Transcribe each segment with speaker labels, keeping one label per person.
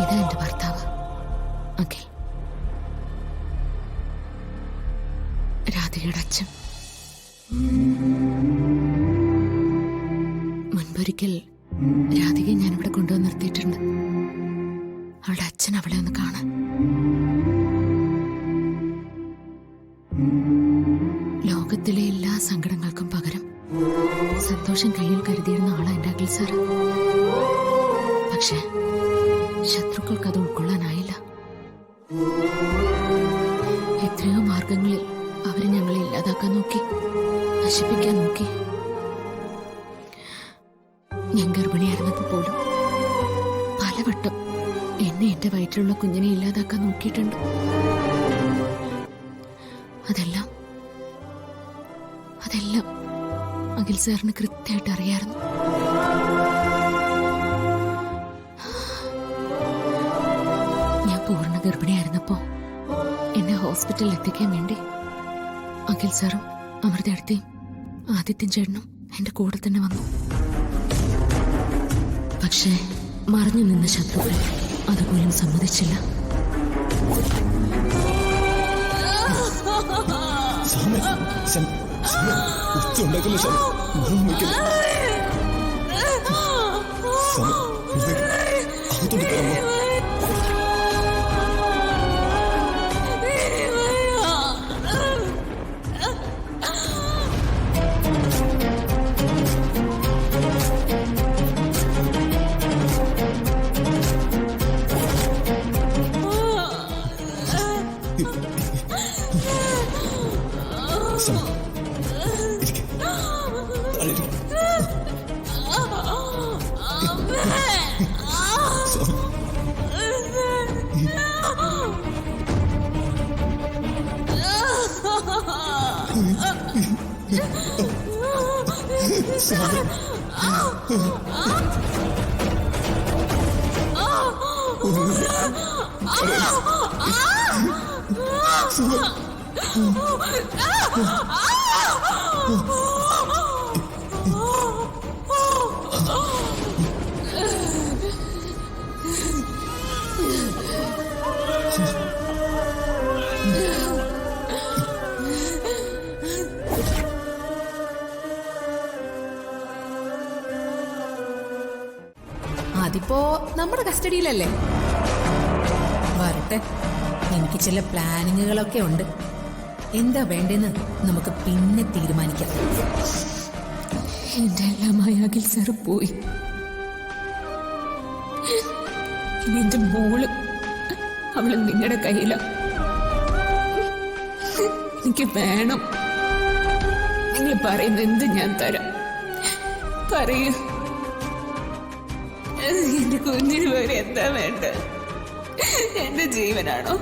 Speaker 1: ഇതാ എന്റെ ഭർത്താവ് അഖിൽ, രാധികയുടെ അച്ഛൻ. മുൻപൊരിക്കൽ രാധികയെ ഞാനിവിടെ കൊണ്ടുവന്ന് നിർത്തിയിട്ടുണ്ട്. അവളുടെ അച്ഛൻ അവളെ ഒന്ന് കാണാൻ. ലോകത്തിലെ എല്ലാ സങ്കടങ്ങൾക്കും പകരം സന്തോഷം കയ്യിൽ കരുതിയിരുന്ന ആളാ എന്റെ അഖിൽ സാറ്. പക്ഷെ ശത്രുക്കൾക്ക് അത് ഉൾക്കൊള്ളാനായില്ല. എത്രയോ മാർഗങ്ങളിൽ അവര് ഞങ്ങളെ ഇല്ലാതാക്കാൻ നോക്കി, നശിപ്പിക്കാൻ നോക്കി. ഞാൻ ഗർഭിണിയായിരുന്നപ്പോൾ പോലും പലവട്ടം എന്നെ എന്റെ വയറ്റിലുള്ള കുഞ്ഞിനെ ഇല്ലാതാക്കാൻ നോക്കിയിട്ടുണ്ട്. അതെല്ലാം അഖിൽ സാറിന് കൃത്യമായിട്ട് അറിയായിരുന്നു. ഞാൻ പൂർണ്ണ ഗർഭിണിയായിരുന്നപ്പോ എന്നെ ഹോസ്പിറ്റലിൽ എത്തിക്കാൻ വേണ്ടി അഖിൽ സാറും അമൃതയടുത്തേയും ആദിത്യൻ ചേട്ടനും എന്റെ കൂടെ തന്നെ വന്നു. പക്ഷേ മറഞ്ഞു നിന്ന ശത്രുക്കൾ അതുപോലും സമ്മതിച്ചില്ല.
Speaker 2: അതിപ്പോ നമ്മുടെ കസ്റ്റഡിയിലല്ലേ? വരട്ടെ, എനിക്ക് ചില പ്ലാനിങ്ങുകളൊക്കെ ഉണ്ട്. എന്താ വേണ്ടെന്ന് നമുക്ക് പിന്നെ തീരുമാനിക്കാം.
Speaker 1: എന്റെ എല്ലാമായി അഖിൽ സാറ് പോയി. ഇനി എന്റെ മോള്, അവള് നിങ്ങളുടെ കയ്യില. എനിക്ക് വേണം. നിങ്ങൾ പറയുന്ന എന്ത് ഞാൻ തരാം. പറയൂ, എന്റെ കുഞ്ഞിന് വരെ എന്താ വേണ്ട? എന്റെ ജീവനാണോ?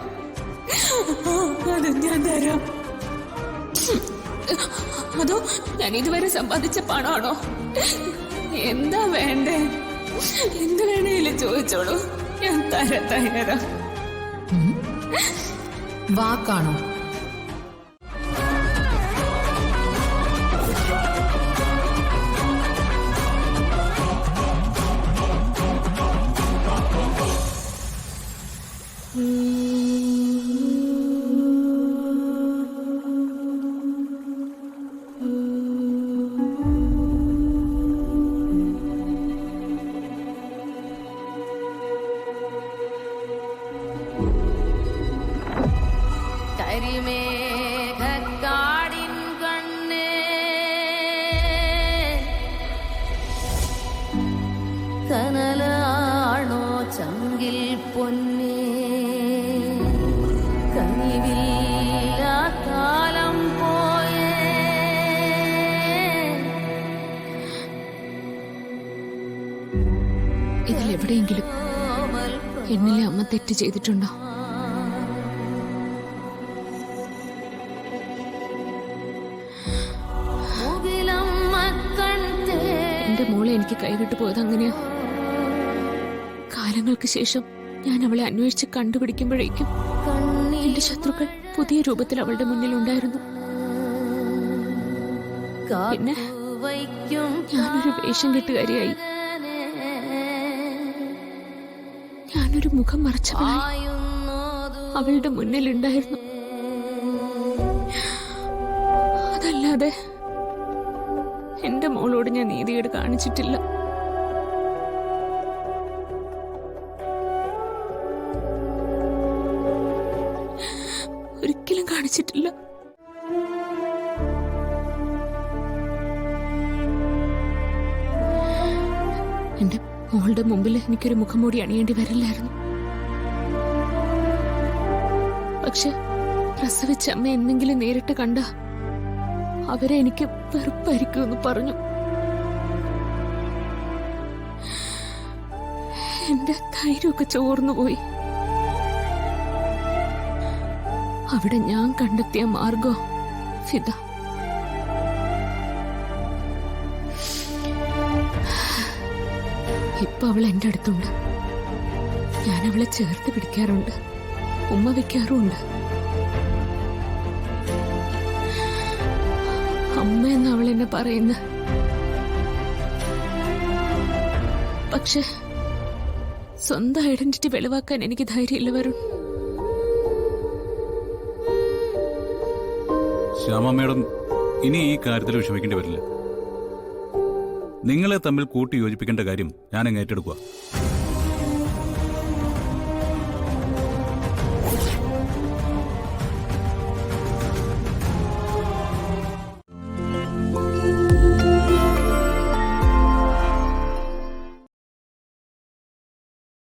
Speaker 1: അത് ഞാൻ തരാം. അതോ ഞാൻ ഇതുവരെ സമ്പാദിച്ച പണമാണോ? എന്താ വേണ്ടേ? എന്ത് വേണേലും ചോദിച്ചോളൂ, ഞാൻ തയ്യാറാ.
Speaker 2: വാക്കാണോ?
Speaker 3: കനലാണോ ചങ്കിൽ പൊന്നേ, കനിവില്ല കാലം പോയേ.
Speaker 1: ഇതിലെവിടെയെങ്കിലും എന്നിലെ അമ്മ തെറ്റ് ചെയ്തിട്ടുണ്ടോ? എന്റെ മോളെ എനിക്ക് കൈവിട്ടു പോയത് അങ്ങനെയാ. കാലങ്ങൾക്ക് ശേഷം ഞാൻ അവളെ അന്വേഷിച്ച് കണ്ടുപിടിക്കുമ്പോഴേക്കും എന്റെ ശത്രുക്കൾ പുതിയ രൂപത്തിൽ അവളുടെ മുന്നിൽ ഉണ്ടായിരുന്നു. പിന്നെ ഞാനൊരു വേഷം കെട്ടുകാരിയായി. ഞാനൊരു മുഖം മറച്ചവളായി
Speaker 3: ആയുന്നോതു
Speaker 1: അവളുടെ മുന്നിലുണ്ടായിരുന്നു. അതല്ലാതെ എന്റെ മോളോട് ഞാൻ നീതികേട് കാണിച്ചിട്ടില്ല. ഒരിക്കലും കാണിച്ചിട്ടില്ല. എന്റെ മോളുടെ മുമ്പിൽ എനിക്കൊരു മുഖംമൂടി അണിയേണ്ടി വരില്ലായിരുന്നു. പക്ഷെ പ്രസവിച്ച അമ്മ എന്തെങ്കിലും നേരിട്ട് കണ്ട അവരെ എനിക്ക് വെറുപ്പായിരിക്കുമെന്ന് പറഞ്ഞു. എന്റെ ധൈര്യമൊക്കെ ചോർന്നുപോയി. അവിടെ ഞാൻ കണ്ടെത്തിയ മാർഗം ഫിദ. ഇപ്പൊ അവൾ എന്റെ അടുത്തുണ്ട്. ഞാൻ അവളെ ചേർത്ത് പിടിക്കാറുണ്ട്, ഉമ്മ വെക്കാറുമുണ്ട്. അമ്മ എന്ന് അവൾ എന്നെ പറയുന്ന. പക്ഷെ സ്വന്തം ഐഡന്റിറ്റി വെളിവാക്കാൻ എനിക്ക് ധൈര്യമില്ല വരുൺ.
Speaker 4: ശ്യാമ മേഡം ഇനി ഈ കാര്യത്തിൽ വിഷമിക്കേണ്ടി വരില്ല. നിങ്ങളെ തമ്മിൽ കൂട്ടി യോജിപ്പിക്കേണ്ട കാര്യം ഞാൻ അങ്ങ് ഏറ്റെടുക്കുക.